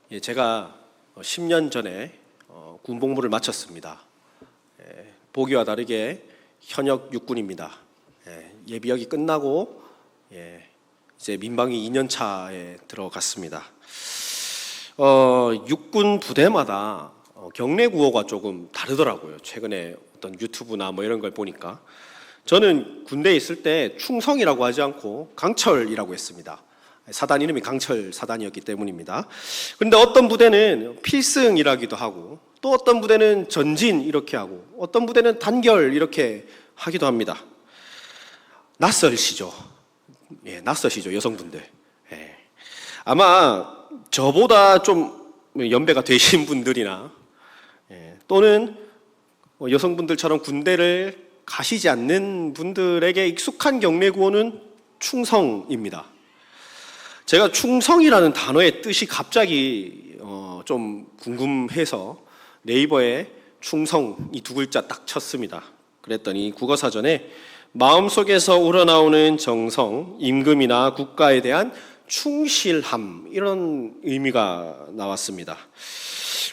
제가 10년 전에 군복무를 마쳤습니다. 보기와 다르게 현역 육군입니다. 예비역이 끝나고 이제 민방위 2년 차에 들어갔습니다. 육군 부대마다 경례 구호가 조금 다르더라고요. 최근에 어떤 유튜브나 뭐 이런 걸 보니까 저는 군대에 있을 때 충성이라고 하지 않고 강철이라고 했습니다. 사단 이름이 강철 사단이었기 때문입니다. 그런데 어떤 부대는 필승이라기도 하고 또 어떤 부대는 전진 이렇게 하고 어떤 부대는 단결 이렇게 하기도 합니다. 낯설시죠? 낯서시죠, 여성분들. 아마 저보다 좀 연배가 되신 분들이나 또는 여성분들처럼 군대를 가시지 않는 분들에게 익숙한 경례 구호는 충성입니다. 제가 충성이라는 단어의 뜻이 갑자기 좀 궁금해서 네이버에 충성 이 두 글자 딱 쳤습니다. 그랬더니 국어사전에 마음속에서 우러나오는 정성, 임금이나 국가에 대한 충실함 이런 의미가 나왔습니다.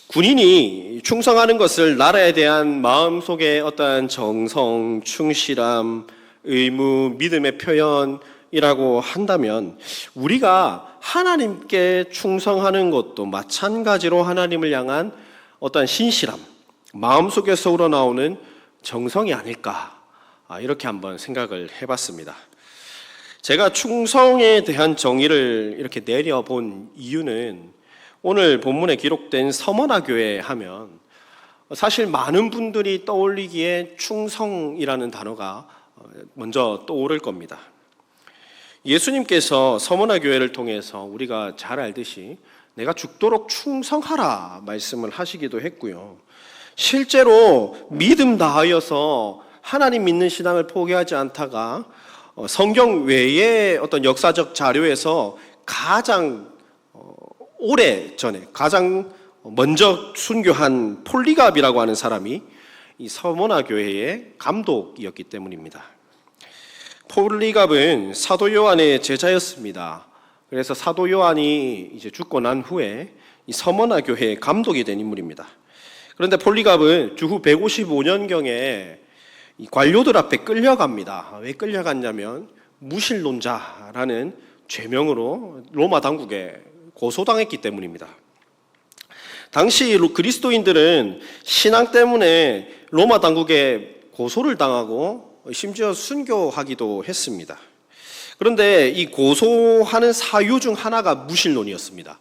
군인이 충성하는 것을 나라에 대한 마음속의 어떠한 정성, 충실함, 의무, 믿음의 표현이라고 한다면 우리가 하나님께 충성하는 것도 마찬가지로 하나님을 향한 어떠한 신실함, 마음속에서 우러나오는 정성이 아닐까 이렇게 한번 생각을 해봤습니다. 제가 충성에 대한 정의를 이렇게 내려본 이유는 오늘 본문에 기록된 서머나 교회 하면 사실 많은 분들이 떠올리기에 충성이라는 단어가 먼저 떠오를 겁니다. 예수님께서 서머나 교회를 통해서 우리가 잘 알듯이 내가 죽도록 충성하라 말씀을 하시기도 했고요. 실제로 믿음 다하여서 하나님 믿는 신앙을 포기하지 않다가 성경 외의 어떤 역사적 자료에서 가장 오래 전에 가장 먼저 순교한 폴리갑이라고 하는 사람이 이 서머나 교회의 감독이었기 때문입니다. 폴리갑은 사도 요한의 제자였습니다. 그래서 사도 요한이 이제 죽고 난 후에 이 서머나 교회의 감독이 된 인물입니다. 그런데 폴리갑은 주후 155년경에 이 관료들 앞에 끌려갑니다. 왜 끌려갔냐면 무신론자라는 죄명으로 로마 당국에 고소당했기 때문입니다. 당시 그리스도인들은 신앙 때문에 로마 당국에 고소를 당하고 심지어 순교하기도 했습니다. 그런데 이 고소하는 사유 중 하나가 무신론이었습니다.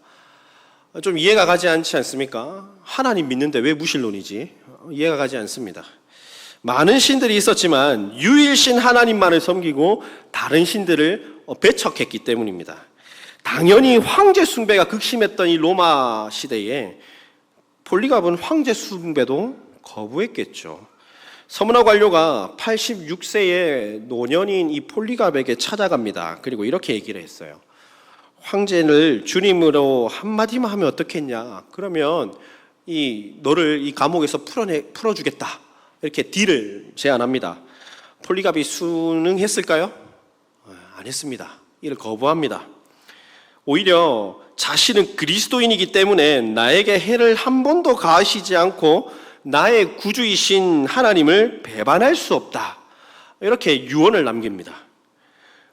좀 이해가 가지 않지 않습니까? 하나님 믿는데 왜 무신론이지? 이해가 가지 않습니다. 많은 신들이 있었지만 유일신 하나님만을 섬기고 다른 신들을 배척했기 때문입니다. 당연히 황제 숭배가 극심했던 이 로마 시대에 폴리갑은 황제 숭배도 거부했겠죠. 서머나 관료가 86세의 노년인 이 폴리갑에게 찾아갑니다. 그리고 이렇게 얘기를 했어요. 황제를 주님으로 한마디만 하면 어떻겠냐? 그러면 너를 이 감옥에서 풀어주겠다. 이렇게 딜을 제안합니다. 폴리갑이 순응했을까요? 안 했습니다. 이를 거부합니다. 오히려 자신은 그리스도인이기 때문에 나에게 해를 한 번도 가하시지 않고 나의 구주이신 하나님을 배반할 수 없다. 이렇게 유언을 남깁니다.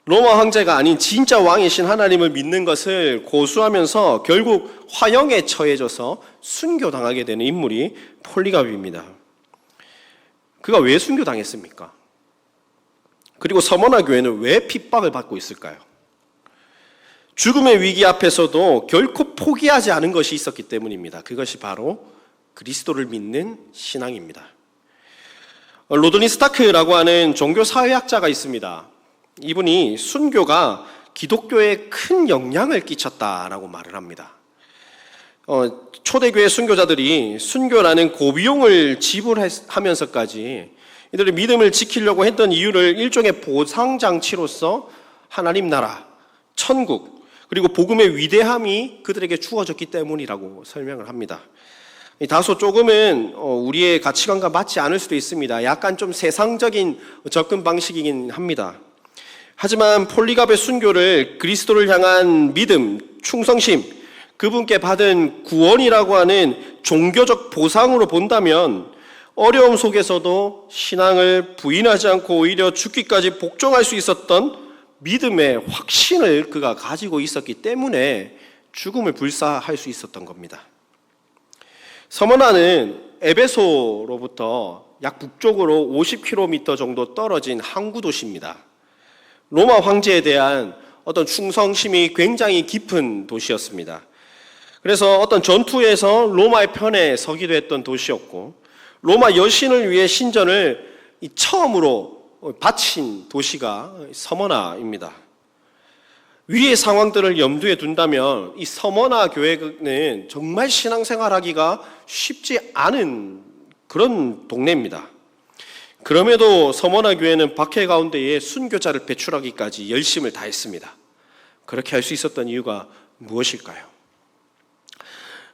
로마 황제가 아닌 진짜 왕이신 하나님을 믿는 것을 고수하면서 결국 화형에 처해져서 순교당하게 되는 인물이 폴리갑입니다. 그가 왜 순교당했습니까? 그리고 서머나 교회는 왜 핍박을 받고 있을까요? 죽음의 위기 앞에서도 결코 포기하지 않은 것이 있었기 때문입니다. 그것이 바로 그리스도를 믿는 신앙입니다. 로드니 스타크라고 하는 종교사회학자가 있습니다. 이분이 순교가 기독교에 큰 영향을 끼쳤다라고 말을 합니다. 초대교회 순교자들이 순교라는 고비용을 지불하면서까지 이들의 믿음을 지키려고 했던 이유를 일종의 보상장치로서 하나님 나라, 천국, 그리고 복음의 위대함이 그들에게 주어졌기 때문이라고 설명을 합니다. 다소 조금은 우리의 가치관과 맞지 않을 수도 있습니다. 약간 좀 세상적인 접근 방식이긴 합니다. 하지만 폴리갑의 순교를 그리스도를 향한 믿음, 충성심, 그분께 받은 구원이라고 하는 종교적 보상으로 본다면 어려움 속에서도 신앙을 부인하지 않고 오히려 죽기까지 복종할 수 있었던 믿음의 확신을 그가 가지고 있었기 때문에 죽음을 불사할 수 있었던 겁니다. 서머나는 에베소로부터 약 북쪽으로 50km 정도 떨어진 항구 도시입니다. 로마 황제에 대한 어떤 충성심이 굉장히 깊은 도시였습니다. 그래서 어떤 전투에서 로마의 편에 서기도 했던 도시였고, 로마 여신을 위해 신전을 처음으로 바친 도시가 서머나입니다. 위의 상황들을 염두에 둔다면 이 서머나 교회는 정말 신앙생활하기가 쉽지 않은 그런 동네입니다. 그럼에도 서머나 교회는 박해 가운데에 순교자를 배출하기까지 열심을 다했습니다. 그렇게 할 수 있었던 이유가 무엇일까요?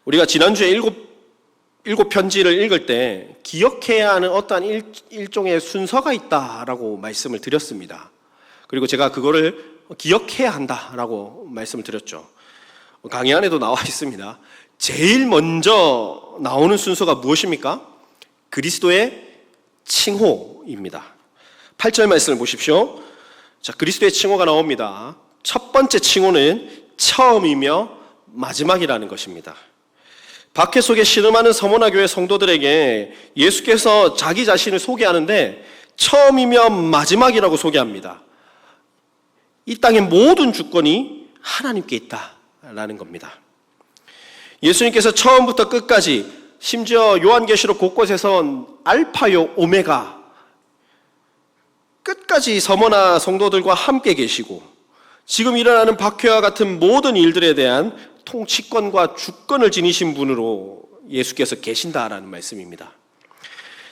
우리가 지난주에 일곱 편지를 읽을 때 기억해야 하는 어떠한 일종의 순서가 있다라고 말씀을 드렸습니다. 그리고 제가 그거를 기억해야 한다라고 말씀을 드렸죠. 강의 안에도 나와 있습니다. 제일 먼저 나오는 순서가 무엇입니까? 그리스도의 칭호입니다. 8절 말씀을 보십시오. 자, 그리스도의 칭호가 나옵니다. 첫 번째 칭호는 처음이며 마지막이라는 것입니다. 박해 속에 신음하는 서머나 교회 성도들에게 예수께서 자기 자신을 소개하는데 처음이며 마지막이라고 소개합니다. 이 땅의 모든 주권이 하나님께 있다라는 겁니다. 예수님께서 처음부터 끝까지, 심지어 요한계시록 곳곳에서 알파요 오메가, 끝까지 서머나 성도들과 함께 계시고 지금 일어나는 박해와 같은 모든 일들에 대한 통치권과 주권을 지니신 분으로 예수께서 계신다라는 말씀입니다.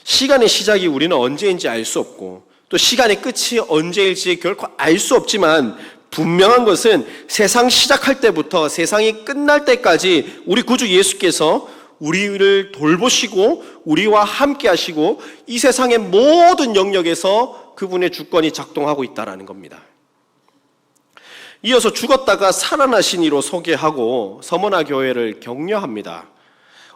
시간의 시작이 우리는 언제인지 알 수 없고 또 시간의 끝이 언제일지 결코 알 수 없지만 분명한 것은 세상 시작할 때부터 세상이 끝날 때까지 우리 구주 예수께서 우리를 돌보시고 우리와 함께 하시고 이 세상의 모든 영역에서 그분의 주권이 작동하고 있다는 겁니다. 이어서 죽었다가 살아나신 이로 소개하고 서머나 교회를 격려합니다.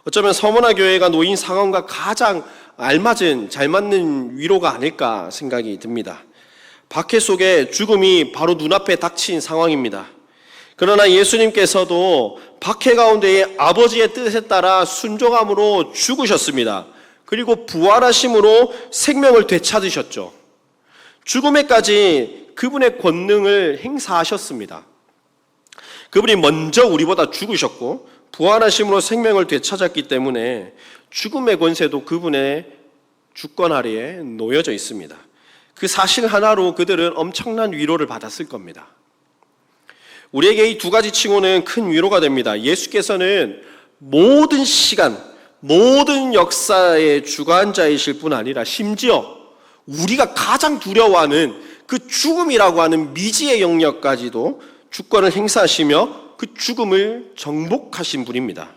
어쩌면 서머나 교회가 놓인 상황과 가장 알맞은, 잘 맞는 위로가 아닐까 생각이 듭니다. 박해 속에 죽음이 바로 눈앞에 닥친 상황입니다. 그러나 예수님께서도 박해 가운데에 아버지의 뜻에 따라 순종함으로 죽으셨습니다. 그리고 부활하심으로 생명을 되찾으셨죠. 죽음에까지 그분의 권능을 행사하셨습니다. 그분이 먼저 우리보다 죽으셨고 부활하심으로 생명을 되찾았기 때문에 죽음의 권세도 그분의 주권 아래에 놓여져 있습니다. 그 사실 하나로 그들은 엄청난 위로를 받았을 겁니다. 우리에게 이 두 가지 칭호는 큰 위로가 됩니다. 예수께서는 모든 시간, 모든 역사의 주관자이실 뿐 아니라 심지어 우리가 가장 두려워하는 그 죽음이라고 하는 미지의 영역까지도 주권을 행사하시며 그 죽음을 정복하신 분입니다.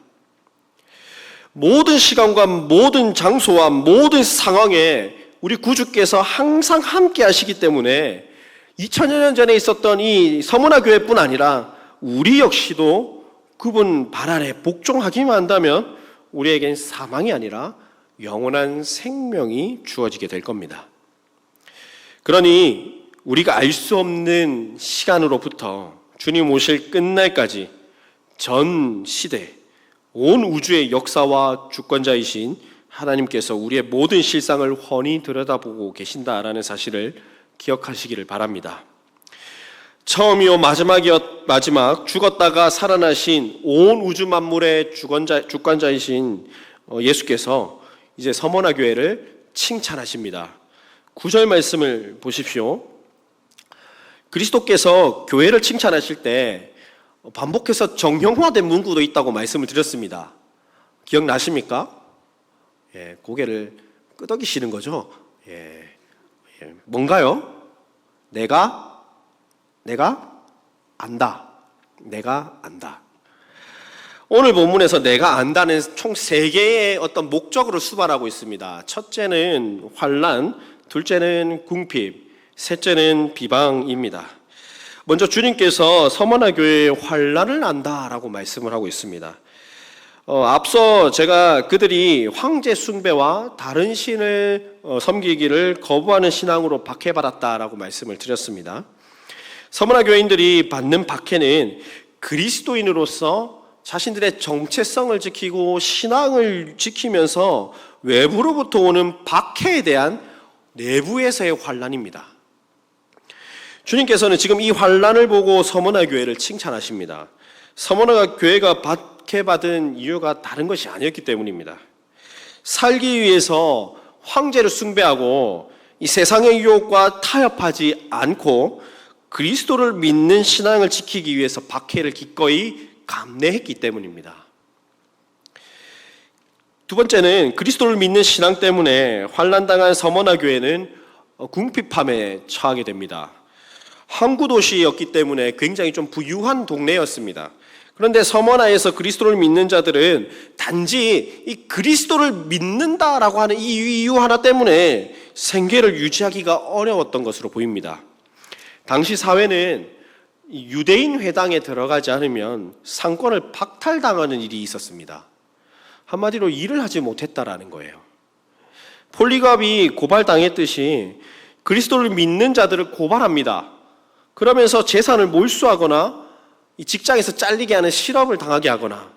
모든 시간과 모든 장소와 모든 상황에 우리 구주께서 항상 함께 하시기 때문에 2000여 년 전에 있었던 이 서머나 교회뿐 아니라 우리 역시도 그분 발 아래 복종하기만 한다면 우리에겐 사망이 아니라 영원한 생명이 주어지게 될 겁니다. 그러니 우리가 알 수 없는 시간으로부터 주님 오실 끝날까지 전 시대, 온 우주의 역사와 주권자이신 하나님께서 우리의 모든 실상을 훤히 들여다보고 계신다라는 사실을 기억하시기를 바랍니다. 처음이요 마지막 죽었다가 살아나신 온 우주 만물의 주권자이신 예수께서 이제 서머나 교회를 칭찬하십니다. 9절 말씀을 보십시오. 그리스도께서 교회를 칭찬하실 때 반복해서 정형화된 문구도 있다고 말씀을 드렸습니다. 기억나십니까? 예, 고개를 끄덕이시는 거죠. 뭔가요? 내가 안다. 내가 안다. 오늘 본문에서 내가 안다는 총 3개의 어떤 목적으로 수반하고 있습니다. 첫째는 환난, 둘째는 궁핍, 셋째는 비방입니다. 먼저 주님께서 서머나 교회에 환난을 난다라고 말씀을 하고 있습니다. 앞서 제가 그들이 황제 숭배와 다른 신을 섬기기를 거부하는 신앙으로 박해받았다라고 말씀을 드렸습니다. 서머나 교인들이 받는 박해는 그리스도인으로서 자신들의 정체성을 지키고 신앙을 지키면서 외부로부터 오는 박해에 대한 내부에서의 환난입니다. 주님께서는 지금 이 환난을 보고 서머나 교회를 칭찬하십니다. 서머나 교회가 박해받은 이유가 다른 것이 아니었기 때문입니다. 살기 위해서 황제를 숭배하고 이 세상의 유혹과 타협하지 않고 그리스도를 믿는 신앙을 지키기 위해서 박해를 기꺼이 감내했기 때문입니다. 두 번째는 그리스도를 믿는 신앙 때문에 환난당한 서머나 교회는 궁핍함에 처하게 됩니다. 항구 도시였기 때문에 굉장히 좀 부유한 동네였습니다. 그런데 서머나에서 그리스도를 믿는 자들은 단지 이 그리스도를 믿는다라고 하는 이 이유 하나 때문에 생계를 유지하기가 어려웠던 것으로 보입니다. 당시 사회는 유대인 회당에 들어가지 않으면 상권을 박탈당하는 일이 있었습니다. 한마디로 일을 하지 못했다라는 거예요. 폴리갑이 고발당했듯이 그리스도를 믿는 자들을 고발합니다. 그러면서 재산을 몰수하거나 이 직장에서 잘리게 하는 실업을 당하게 하거나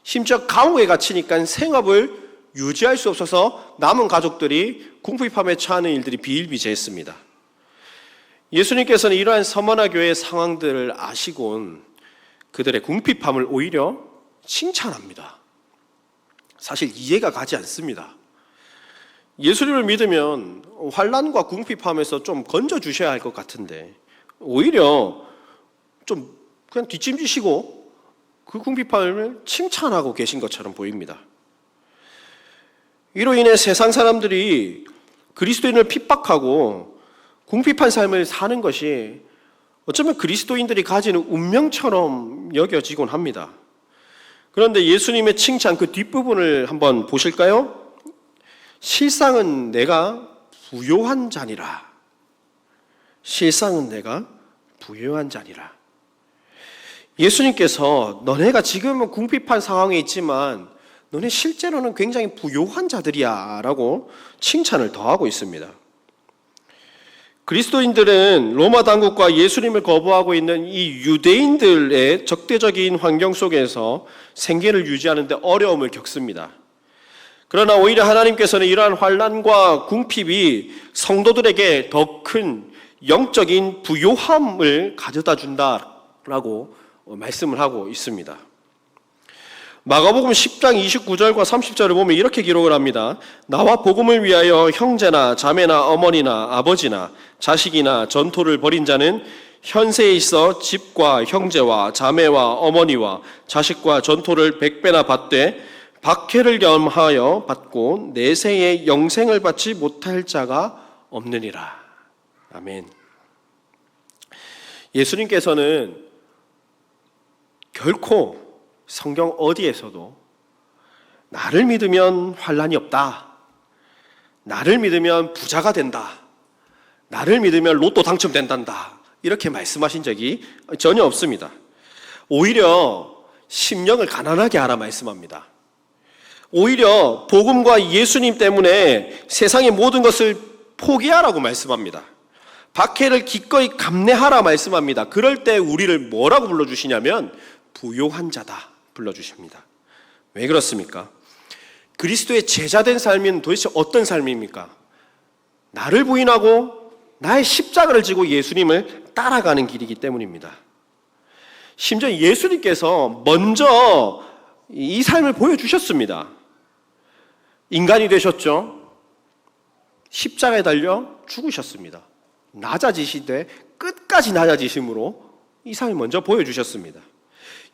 심지어 감옥에 갇히니까 생업을 유지할 수 없어서 남은 가족들이 궁핍함에 처하는 일들이 비일비재했습니다. 예수님께서는 이러한 서머나 교회의 상황들을 아시곤 그들의 궁핍함을 오히려 칭찬합니다. 사실 이해가 가지 않습니다. 예수님을 믿으면 환난과 궁핍함에서 좀 건져주셔야 할 것 같은데 오히려 좀 그냥 뒷짐지시고 그 궁핍함을 칭찬하고 계신 것처럼 보입니다. 이로 인해 세상 사람들이 그리스도인을 핍박하고 궁핍한 삶을 사는 것이 어쩌면 그리스도인들이 가지는 운명처럼 여겨지곤 합니다. 그런데 예수님의 칭찬 그 뒷부분을 한번 보실까요? 실상은 내가 부요한 자니라. 실상은 내가 부요한 자니라. 예수님께서 너네가 지금은 궁핍한 상황에 있지만 너네 실제로는 굉장히 부요한 자들이야 라고 칭찬을 더하고 있습니다. 그리스도인들은 로마 당국과 예수님을 거부하고 있는 이 유대인들의 적대적인 환경 속에서 생계를 유지하는 데 어려움을 겪습니다. 그러나 오히려 하나님께서는 이러한 환난과 궁핍이 성도들에게 더 큰 영적인 부요함을 가져다 준다라고 말씀을 하고 있습니다. 마가복음 10장 29절과 30절을 보면 이렇게 기록을 합니다. 나와 복음을 위하여 형제나 자매나 어머니나 아버지나 자식이나 전토를 벌인 자는 현세에 있어 집과 형제와 자매와 어머니와 자식과 전토를 100배나 받되 박해를 겸하여 받고 내세에 영생을 받지 못할 자가 없느니라. 아멘. 예수님께서는 결코 성경 어디에서도 나를 믿으면 환난이 없다, 나를 믿으면 부자가 된다, 나를 믿으면 로또 당첨된단다 이렇게 말씀하신 적이 전혀 없습니다. 오히려 심령을 가난하게 하라 말씀합니다. 오히려 복음과 예수님 때문에 세상의 모든 것을 포기하라고 말씀합니다. 박해를 기꺼이 감내하라 말씀합니다. 그럴 때 우리를 뭐라고 불러주시냐면 부요한 자다 불러주십니다. 왜 그렇습니까? 그리스도의 제자된 삶은 도대체 어떤 삶입니까? 나를 부인하고 나의 십자가를 지고 예수님을 따라가는 길이기 때문입니다. 심지어 예수님께서 먼저 이 삶을 보여주셨습니다. 인간이 되셨죠. 십자가에 달려 죽으셨습니다. 낮아지시되 끝까지 낮아지심으로 이 삶을 먼저 보여주셨습니다.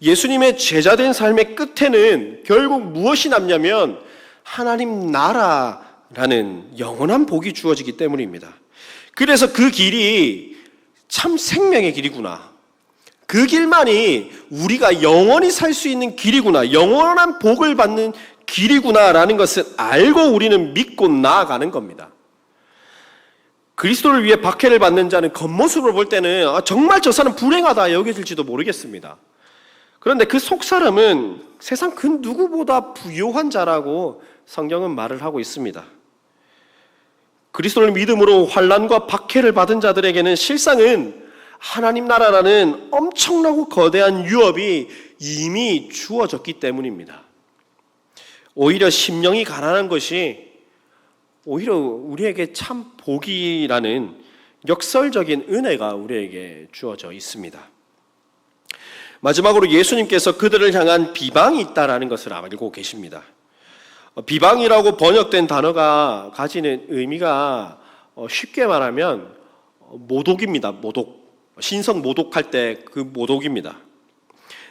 예수님의 제자된 삶의 끝에는 결국 무엇이 남냐면 하나님 나라라는 영원한 복이 주어지기 때문입니다. 그래서 그 길이 참 생명의 길이구나, 그 길만이 우리가 영원히 살 수 있는 길이구나, 영원한 복을 받는 길이구나라는 것을 알고 우리는 믿고 나아가는 겁니다. 그리스도를 위해 박해를 받는 자는 겉모습으로 볼 때는 정말 저 사람 불행하다 여겨질지도 모르겠습니다. 그런데 그 속사람은 세상 그 누구보다 부요한 자라고 성경은 말을 하고 있습니다. 그리스도를 믿음으로 환난과 박해를 받은 자들에게는 실상은 하나님 나라라는 엄청나고 거대한 유업이 이미 주어졌기 때문입니다. 오히려 심령이 가난한 것이 오히려 우리에게 참 복이라는 역설적인 은혜가 우리에게 주어져 있습니다. 마지막으로 예수님께서 그들을 향한 비방이 있다라는 것을 알고 계십니다. 비방이라고 번역된 단어가 가지는 의미가 쉽게 말하면 모독입니다. 모독. 신성 모독할 때 그 모독입니다.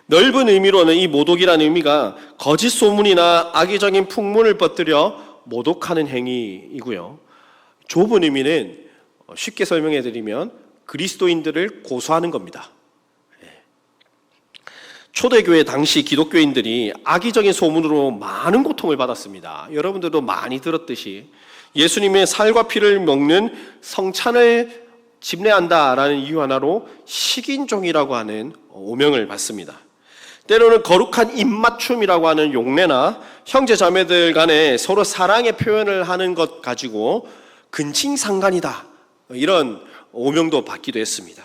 넓은 의미로는 이 모독이라는 의미가 거짓 소문이나 악의적인 풍문을 퍼뜨려 모독하는 행위이고요. 좁은 의미는 쉽게 설명해 드리면 그리스도인들을 고소하는 겁니다. 초대교회 당시 기독교인들이 악의적인 소문으로 많은 고통을 받았습니다. 여러분들도 많이 들었듯이 예수님의 살과 피를 먹는 성찬을 집례한다라는 이유 하나로 식인종이라고 하는 오명을 받습니다. 때로는 거룩한 입맞춤이라고 하는 용례나 형제 자매들 간에 서로 사랑의 표현을 하는 것 가지고 근친상간이다 이런 오명도 받기도 했습니다.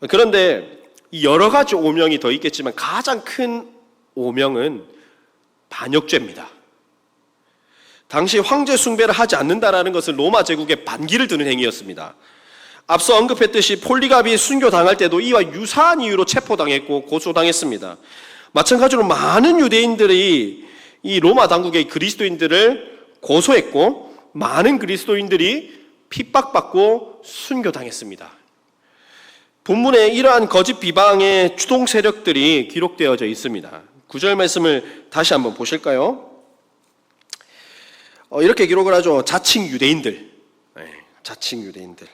그런데 여러 가지 오명이 더 있겠지만 가장 큰 오명은 반역죄입니다. 당시 황제 숭배를 하지 않는다라는 것은 로마 제국의 반기를 드는 행위였습니다. 앞서 언급했듯이 폴리갑이 순교당할 때도 이와 유사한 이유로 체포당했고 고소당했습니다. 마찬가지로 많은 유대인들이 이 로마 당국의 그리스도인들을 고소했고 많은 그리스도인들이 핍박받고 순교당했습니다. 본문에 이러한 거짓 비방의 주동 세력들이 기록되어져 있습니다. 9절 말씀을 다시 한번 보실까요? 이렇게 기록을 하죠. 자칭 유대인들. 자칭 유대인들.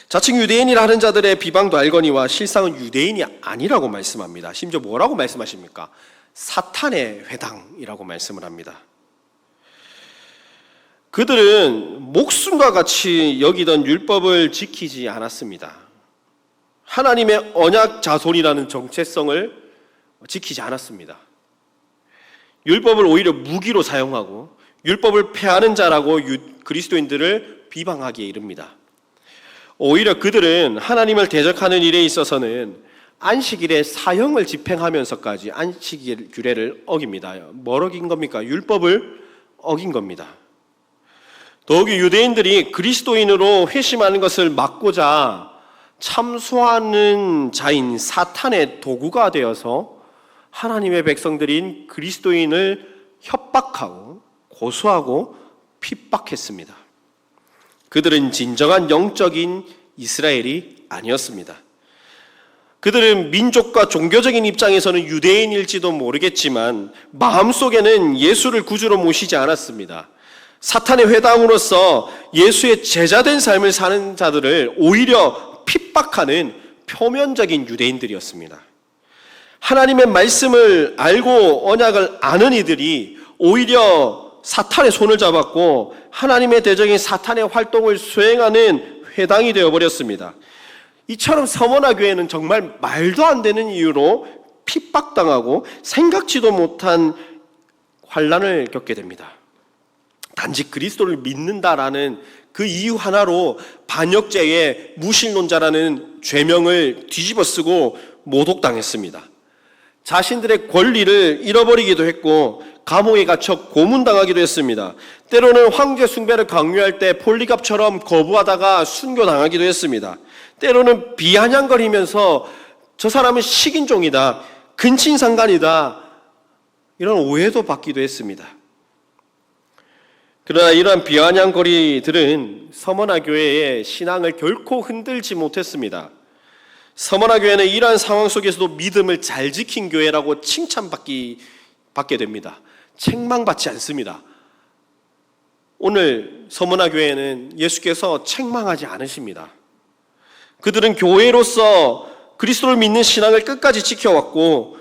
자칭 유대인이라 하는 자들의 비방도 알거니와 실상은 유대인이 아니라고 말씀합니다. 심지어 뭐라고 말씀하십니까? 사탄의 회당이라고 말씀을 합니다. 그들은 목숨과 같이 여기던 율법을 지키지 않았습니다. 하나님의 언약 자손이라는 정체성을 지키지 않았습니다. 율법을 오히려 무기로 사용하고 율법을 폐하는 자라고 그리스도인들을 비방하기에 이릅니다. 오히려 그들은 하나님을 대적하는 일에 있어서는 안식일에 사형을 집행하면서까지 안식일 규례를 어깁니다. 뭘 어긴 겁니까? 율법을 어긴 겁니다. 더욱이 유대인들이 그리스도인으로 회심하는 것을 막고자 참소하는 자인 사탄의 도구가 되어서 하나님의 백성들인 그리스도인을 협박하고 고소하고 핍박했습니다. 그들은 진정한 영적인 이스라엘이 아니었습니다. 그들은 민족과 종교적인 입장에서는 유대인일지도 모르겠지만 마음속에는 예수를 구주로 모시지 않았습니다. 사탄의 회당으로서 예수의 제자된 삶을 사는 자들을 오히려 핍박하는 표면적인 유대인들이었습니다. 하나님의 말씀을 알고 언약을 아는 이들이 오히려 사탄의 손을 잡았고 하나님의 대적인 사탄의 활동을 수행하는 회당이 되어버렸습니다. 이처럼 서머나 교회는 정말 말도 안 되는 이유로 핍박당하고 생각지도 못한 환난을 겪게 됩니다. 단지 그리스도를 믿는다라는 그 이유 하나로 반역죄의 무신론자라는 죄명을 뒤집어쓰고 모독당했습니다. 자신들의 권리를 잃어버리기도 했고 감옥에 갇혀 고문당하기도 했습니다. 때로는 황제 숭배를 강요할 때 폴리갑처럼 거부하다가 순교당하기도 했습니다. 때로는 비아냥거리면서 저 사람은 식인종이다, 근친상간이다 이런 오해도 받기도 했습니다. 그러나 이러한 비아냥거리들은 서머나 교회의 신앙을 결코 흔들지 못했습니다. 서머나 교회는 이러한 상황 속에서도 믿음을 잘 지킨 교회라고 받게 됩니다. 책망받지 않습니다. 오늘 서머나 교회는 예수께서 책망하지 않으십니다. 그들은 교회로서 그리스도를 믿는 신앙을 끝까지 지켜왔고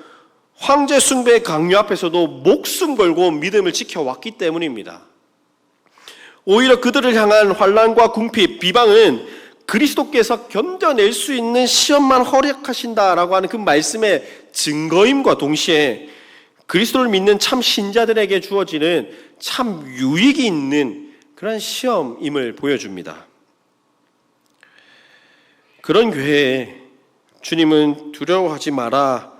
황제 숭배의 강요 앞에서도 목숨 걸고 믿음을 지켜왔기 때문입니다. 오히려 그들을 향한 환난과 궁핍, 비방은 그리스도께서 견뎌낼 수 있는 시험만 허락하신다라고 하는 그 말씀의 증거임과 동시에 그리스도를 믿는 참 신자들에게 주어지는 참 유익이 있는 그런 시험임을 보여줍니다. 그런 교회에 주님은 두려워하지 마라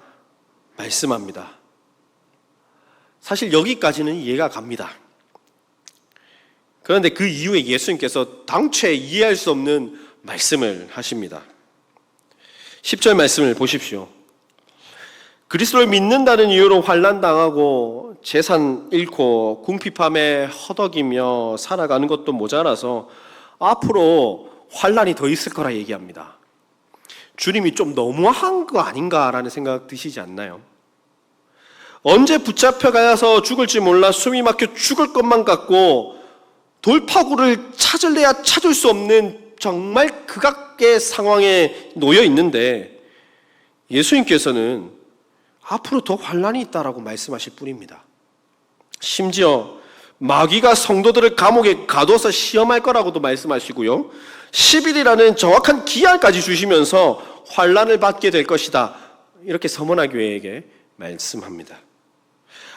말씀합니다. 사실 여기까지는 이해가 갑니다. 그런데 그 이후에 예수님께서 당최 이해할 수 없는 말씀을 하십니다. 10절 말씀을 보십시오. 그리스도를 믿는다는 이유로 환난당하고 재산 잃고 궁핍함에 허덕이며 살아가는 것도 모자라서 앞으로 환난이 더 있을 거라 얘기합니다. 주님이 좀 너무한 거 아닌가라는 생각 드시지 않나요? 언제 붙잡혀가서 죽을지 몰라 숨이 막혀 죽을 것만 같고 돌파구를 찾을래야 찾을 수 없는 정말 극악의 상황에 놓여 있는데 예수님께서는 앞으로 더 환난이 있다라고 말씀하실 뿐입니다. 심지어 마귀가 성도들을 감옥에 가둬서 시험할 거라고도 말씀하시고요. 10일이라는 정확한 기한까지 주시면서 환난을 받게 될 것이다. 이렇게 서머나 교회에게 말씀합니다.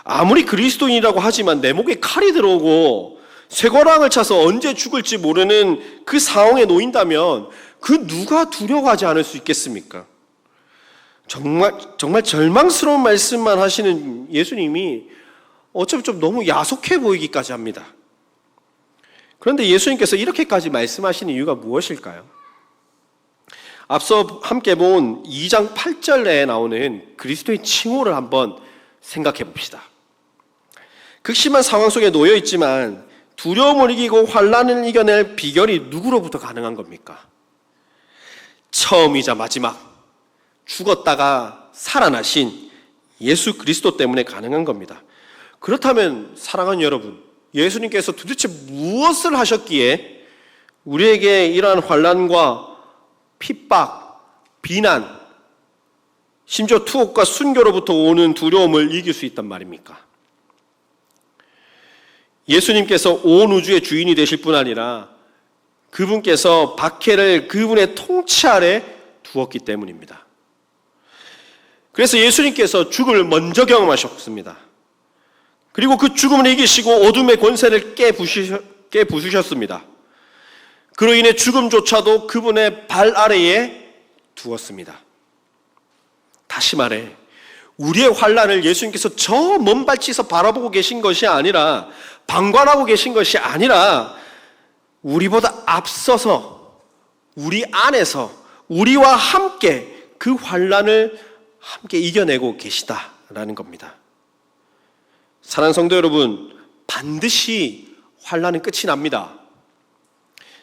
아무리 그리스도인이라고 하지만 내 목에 칼이 들어오고 쇠고랑을 차서 언제 죽을지 모르는 그 상황에 놓인다면 그 누가 두려워하지 않을 수 있겠습니까? 정말 절망스러운 말씀만 하시는 예수님이 어차피 좀 너무 야속해 보이기까지 합니다. 그런데 예수님께서 이렇게까지 말씀하시는 이유가 무엇일까요? 앞서 함께 본 2장 8절에 나오는 그리스도의 칭호를 한번 생각해 봅시다. 극심한 상황 속에 놓여 있지만 두려움을 이기고 환난을 이겨낼 비결이 누구로부터 가능한 겁니까? 처음이자 마지막 죽었다가 살아나신 예수 그리스도 때문에 가능한 겁니다. 그렇다면 사랑하는 여러분, 예수님께서 도대체 무엇을 하셨기에 우리에게 이러한 환난과 핍박, 비난, 심지어 투옥과 순교로부터 오는 두려움을 이길 수 있단 말입니까? 예수님께서 온 우주의 주인이 되실 뿐 아니라 그분께서 박해를 그분의 통치 아래 두었기 때문입니다. 그래서 예수님께서 죽음을 먼저 경험하셨습니다. 그리고 그 죽음을 이기시고 어둠의 권세를 깨부수셨습니다. 그로 인해 죽음조차도 그분의 발 아래에 두었습니다. 다시 말해 우리의 환난을 예수님께서 저 먼 발치에서 바라보고 계신 것이 아니라 방관하고 계신 것이 아니라 우리보다 앞서서 우리 안에서 우리와 함께 그 환난을 함께 이겨내고 계시다라는 겁니다. 사랑하는 성도 여러분, 반드시 환난은 끝이 납니다.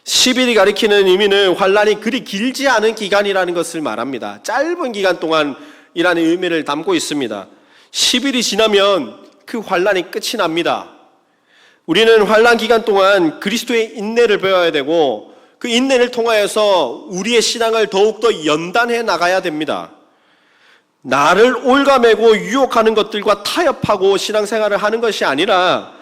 10일이 가리키는 의미는 환난이 그리 길지 않은 기간이라는 것을 말합니다. 짧은 기간 동안이라는 의미를 담고 있습니다. 10일이 지나면 그 환난이 끝이 납니다. 우리는 환난 기간 동안 그리스도의 인내를 배워야 되고 그 인내를 통하여서 우리의 신앙을 더욱더 연단해 나가야 됩니다. 나를 올가매고 유혹하는 것들과 타협하고 신앙생활을 하는 것이 아니라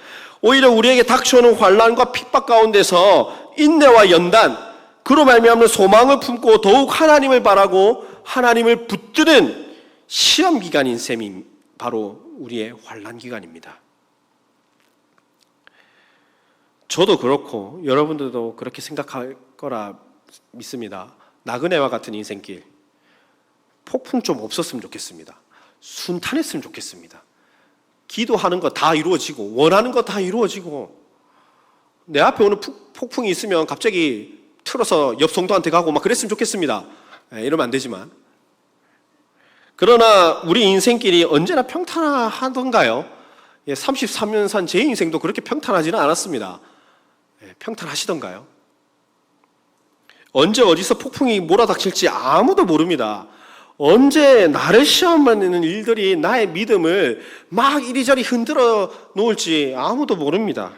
오히려 우리에게 닥쳐오는 환난과 핍박 가운데서 인내와 연단, 그로 말미암는 소망을 품고 더욱 하나님을 바라고 하나님을 붙드는 시험 기간인 셈이 바로 우리의 환난 기간입니다. 저도 그렇고 여러분들도 그렇게 생각할 거라 믿습니다. 나그네와 같은 인생길, 폭풍 좀 없었으면 좋겠습니다. 순탄했으면 좋겠습니다. 기도하는 거 다 이루어지고 원하는 거 다 이루어지고 내 앞에 오는 폭풍이 있으면 갑자기 틀어서 옆 성도한테 가고 막 그랬으면 좋겠습니다. 이러면 안 되지만, 그러나 우리 인생길이 언제나 평탄하던가요? 33년 산 제 인생도 그렇게 평탄하지는 않았습니다. 평탄하시던가요? 언제 어디서 폭풍이 몰아닥칠지 아무도 모릅니다. 언제 나를 시험하는 일들이 나의 믿음을 막 이리저리 흔들어 놓을지 아무도 모릅니다.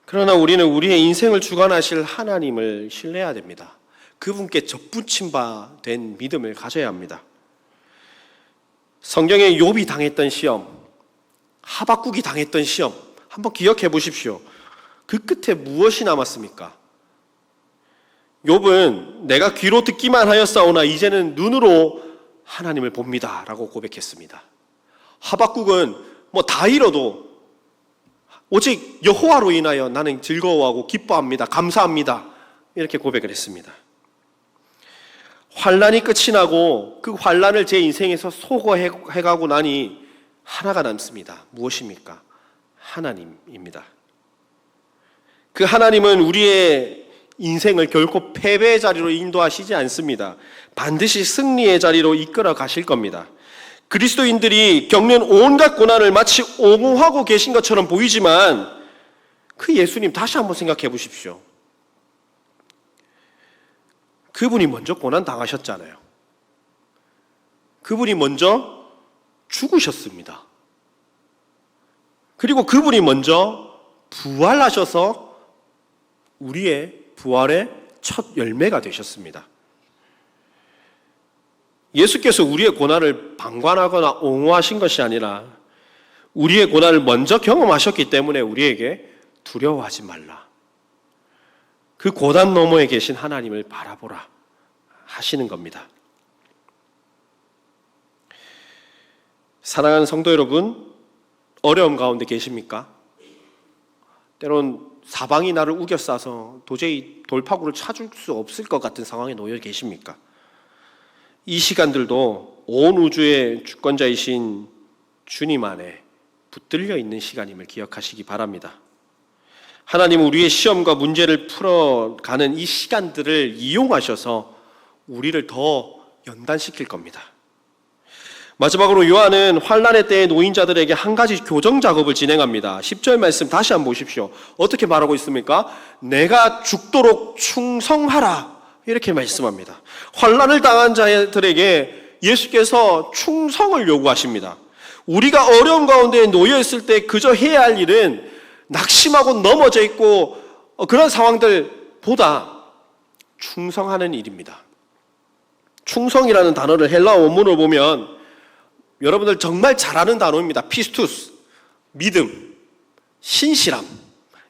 그러나 우리는 우리의 인생을 주관하실 하나님을 신뢰해야 됩니다. 그분께 접붙임 바 된 믿음을 가져야 합니다. 성경에 욥이 당했던 시험, 하박국이 당했던 시험 한번 기억해 보십시오. 그 끝에 무엇이 남았습니까? 욥은 내가 귀로 듣기만 하였사오나 이제는 눈으로 하나님을 봅니다 라고 고백했습니다. 하박국은 다 잃어도 오직 여호와로 인하여 나는 즐거워하고 기뻐합니다. 감사합니다. 이렇게 고백을 했습니다. 환난이 끝이 나고 그 환난을 제 인생에서 소거해가고 나니 하나가 남습니다. 무엇입니까? 하나님입니다. 그 하나님은 우리의 인생을 결코 패배의 자리로 인도하시지 않습니다. 반드시 승리의 자리로 이끌어 가실 겁니다. 그리스도인들이 겪는 온갖 고난을 마치 옹호하고 계신 것처럼 보이지만 그 예수님 다시 한번 생각해 보십시오. 그분이 먼저 고난 당하셨잖아요. 그분이 먼저 죽으셨습니다. 그리고 그분이 먼저 부활하셔서 우리의 부활의 첫 열매가 되셨습니다. 예수께서 우리의 고난을 방관하거나 옹호하신 것이 아니라 우리의 고난을 먼저 경험하셨기 때문에 우리에게 두려워하지 말라. 그 고난 너머에 계신 하나님을 바라보라 하시는 겁니다. 사랑하는 성도 여러분, 어려움 가운데 계십니까? 때론 사방이 나를 우겨싸서 도저히 돌파구를 찾을 수 없을 것 같은 상황에 놓여 계십니까? 이 시간들도 온 우주의 주권자이신 주님 안에 붙들려 있는 시간임을 기억하시기 바랍니다. 하나님은 우리의 시험과 문제를 풀어가는 이 시간들을 이용하셔서 우리를 더 연단시킬 겁니다. 마지막으로 요한은 환난의 때에 놓인 자들에게 한 가지 교정 작업을 진행합니다. 10절 말씀 다시 한번 보십시오. 어떻게 말하고 있습니까? 내가 죽도록 충성하라 이렇게 말씀합니다. 환난을 당한 자들에게 예수께서 충성을 요구하십니다. 우리가 어려운 가운데 놓여 있을 때 그저 해야 할 일은 낙심하고 넘어져 있고 그런 상황들보다 충성하는 일입니다. 충성이라는 단어를 헬라어 원문을 보면 여러분들 정말 잘 아는 단어입니다. 피스투스, 믿음, 신실함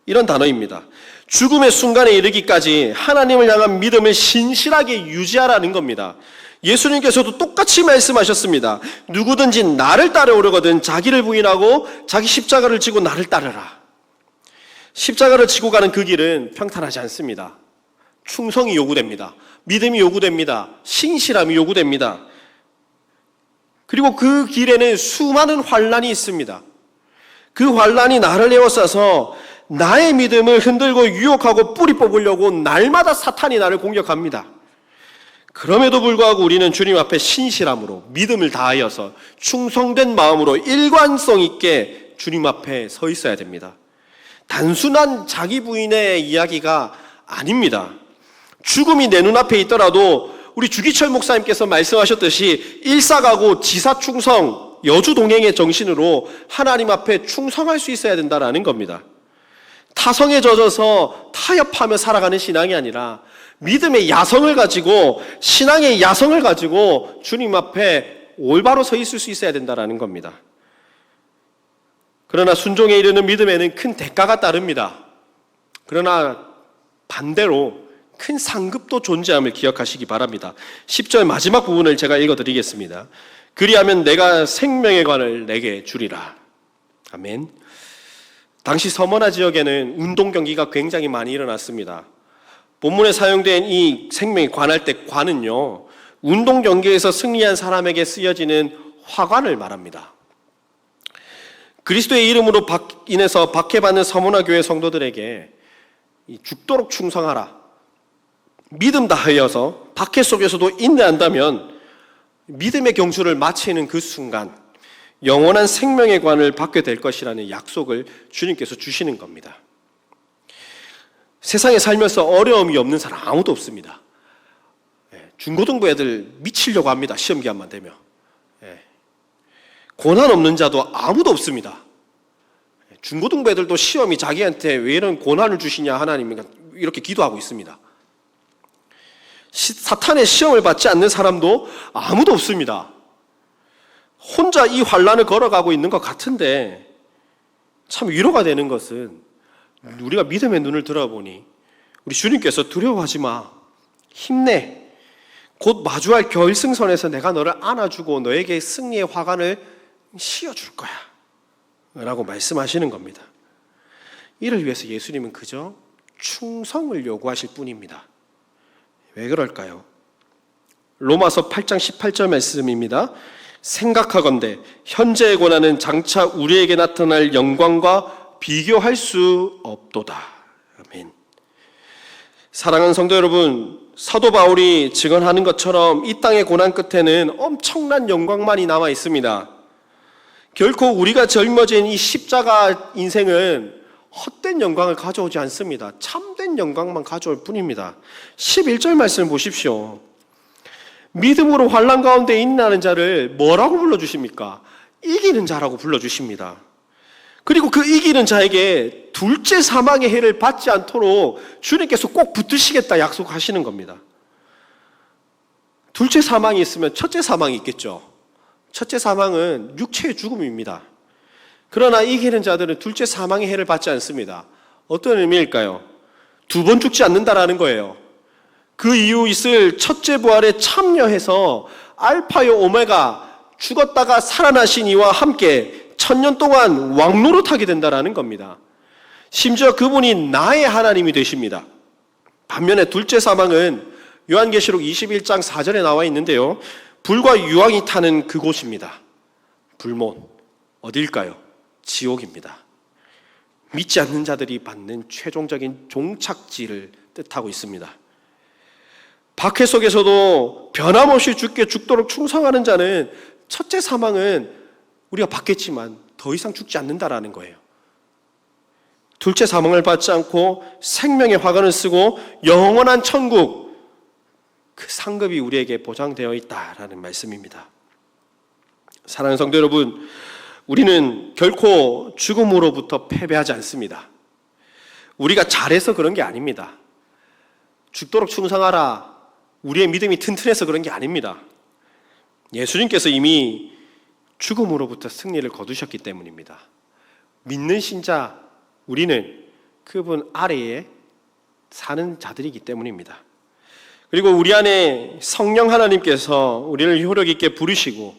이런 단어입니다. 죽음의 순간에 이르기까지 하나님을 향한 믿음을 신실하게 유지하라는 겁니다. 예수님께서도 똑같이 말씀하셨습니다. 누구든지 나를 따라오려거든 자기를 부인하고 자기 십자가를 지고 나를 따르라. 십자가를 지고 가는 그 길은 평탄하지 않습니다. 충성이 요구됩니다. 믿음이 요구됩니다. 신실함이 요구됩니다. 그리고 그 길에는 수많은 환난이 있습니다. 그 환난이 나를 에워싸서 나의 믿음을 흔들고 유혹하고 뿌리 뽑으려고 날마다 사탄이 나를 공격합니다. 그럼에도 불구하고 우리는 주님 앞에 신실함으로 믿음을 다하여서 충성된 마음으로 일관성 있게 주님 앞에 서 있어야 됩니다. 단순한 자기 부인의 이야기가 아닙니다. 죽음이 내 눈앞에 있더라도 우리 주기철 목사님께서 말씀하셨듯이 일사가고 지사충성, 여주동행의 정신으로 하나님 앞에 충성할 수 있어야 된다는 겁니다. 타성에 젖어서 타협하며 살아가는 신앙이 아니라 믿음의 야성을 가지고 신앙의 야성을 가지고 주님 앞에 올바로 서 있을 수 있어야 된다는 겁니다. 그러나 순종에 이르는 믿음에는 큰 대가가 따릅니다. 그러나 반대로 큰 상급도 존재함을 기억하시기 바랍니다. 10절 마지막 부분을 제가 읽어드리겠습니다. 그리하면 내가 생명의 관을 내게 주리라. 아멘. 당시 서머나 지역에는 운동 경기가 굉장히 많이 일어났습니다. 본문에 사용된 이 생명의 관할 때 관은요, 운동 경기에서 승리한 사람에게 쓰여지는 화관을 말합니다. 그리스도의 이름으로 인해서 박해받는 서머나 교회 성도들에게 죽도록 충성하라, 믿음 다하여서 박해 속에서도 인내한다면 믿음의 경주를 마치는 그 순간 영원한 생명의 관을 받게 될 것이라는 약속을 주님께서 주시는 겁니다. 세상에 살면서 어려움이 없는 사람 아무도 없습니다. 중고등부 애들 미치려고 합니다. 시험 기간만 되면. 고난 없는 자도 아무도 없습니다. 중고등부 애들도 시험이 자기한테 왜 이런 고난을 주시냐 하나님 이렇게 기도하고 있습니다. 사탄의 시험을 받지 않는 사람도 아무도 없습니다. 혼자 이 환난을 걸어가고 있는 것 같은데 참 위로가 되는 것은 우리가 믿음의 눈을 들어보니 우리 주님께서 두려워하지 마, 힘내, 곧 마주할 결승선에서 내가 너를 안아주고 너에게 승리의 화관을 씌워줄 거야 라고 말씀하시는 겁니다. 이를 위해서 예수님은 그저 충성을 요구하실 뿐입니다. 왜 그럴까요? 로마서 8장 18절 말씀입니다. 생각하건대 현재의 고난은 장차 우리에게 나타날 영광과 비교할 수 없도다. 아멘. 사랑하는 성도 여러분, 사도 바울이 증언하는 것처럼 이 땅의 고난 끝에는 엄청난 영광만이 남아 있습니다. 결코 우리가 짊어진 이 십자가 인생은 헛된 영광을 가져오지 않습니다. 참된 영광만 가져올 뿐입니다. 11절 말씀을 보십시오. 믿음으로 환난 가운데 인내하는 자를 뭐라고 불러주십니까? 이기는 자라고 불러주십니다. 그리고 그 이기는 자에게 둘째 사망의 해를 받지 않도록 주님께서 꼭 붙드시겠다 약속하시는 겁니다. 둘째 사망이 있으면 첫째 사망이 있겠죠. 첫째 사망은 육체의 죽음입니다. 그러나 이기는 자들은 둘째 사망의 해를 받지 않습니다. 어떤 의미일까요? 두 번 죽지 않는다라는 거예요. 그 이후 있을 첫째 부활에 참여해서 알파요 오메가 죽었다가 살아나신 이와 함께 1000년 동안 왕노릇하게 된다라는 겁니다. 심지어 그분이 나의 하나님이 되십니다. 반면에 둘째 사망은 요한계시록 21장 4절에 나와 있는데요. 불과 유황이 타는 그곳입니다. 불못. 어딜까요? 지옥입니다. 믿지 않는 자들이 받는 최종적인 종착지를 뜻하고 있습니다. 박해 속에서도 변함없이 주께 죽도록 충성하는 자는 첫째 사망은 우리가 받겠지만 더 이상 죽지 않는다라는 거예요. 둘째 사망을 받지 않고 생명의 화관을 쓰고 영원한 천국, 그 상급이 우리에게 보장되어 있다라는 말씀입니다. 사랑하는 성도 여러분, 우리는 결코 죽음으로부터 패배하지 않습니다. 우리가 잘해서 그런 게 아닙니다. 죽도록 충성하라, 우리의 믿음이 튼튼해서 그런 게 아닙니다. 예수님께서 이미 죽음으로부터 승리를 거두셨기 때문입니다. 믿는 신자, 우리는 그분 아래에 사는 자들이기 때문입니다. 그리고 우리 안에 성령 하나님께서 우리를 효력 있게 부르시고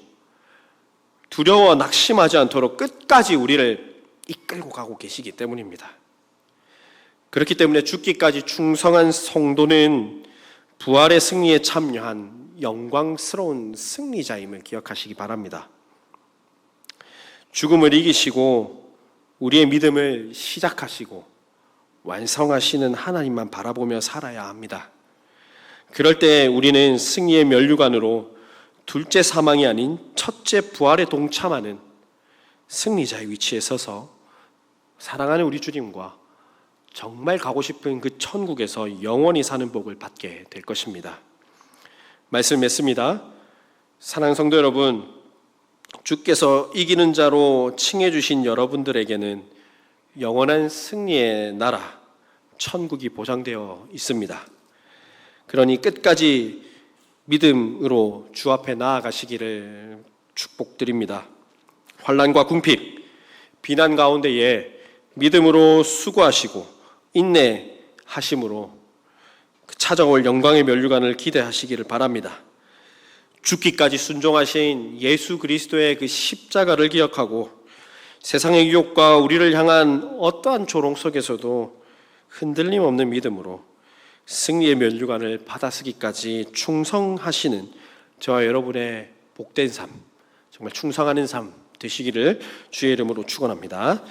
두려워 낙심하지 않도록 끝까지 우리를 이끌고 가고 계시기 때문입니다. 그렇기 때문에 죽기까지 충성한 성도는 부활의 승리에 참여한 영광스러운 승리자임을 기억하시기 바랍니다. 죽음을 이기시고 우리의 믿음을 시작하시고 완성하시는 하나님만 바라보며 살아야 합니다. 그럴 때 우리는 승리의 면류관으로 둘째 사망이 아닌 첫째 부활에 동참하는 승리자의 위치에 서서 사랑하는 우리 주님과 정말 가고 싶은 그 천국에서 영원히 사는 복을 받게 될 것입니다. 말씀 맺습니다. 사랑하는 성도 여러분, 주께서 이기는 자로 칭해 주신 여러분들에게는 영원한 승리의 나라, 천국이 보장되어 있습니다. 그러니 끝까지 믿음으로 주 앞에 나아가시기를 축복드립니다. 환난과 궁핍, 비난 가운데에 믿음으로 수고하시고 인내하심으로 찾아올 영광의 면류관을 기대하시기를 바랍니다. 죽기까지 순종하신 예수 그리스도의 그 십자가를 기억하고 세상의 유혹과 우리를 향한 어떠한 조롱 속에서도 흔들림 없는 믿음으로 승리의 면류관을 받아쓰기까지 충성하시는 저와 여러분의 복된 삶, 정말 충성하는 삶 되시기를 주의 이름으로 축원합니다.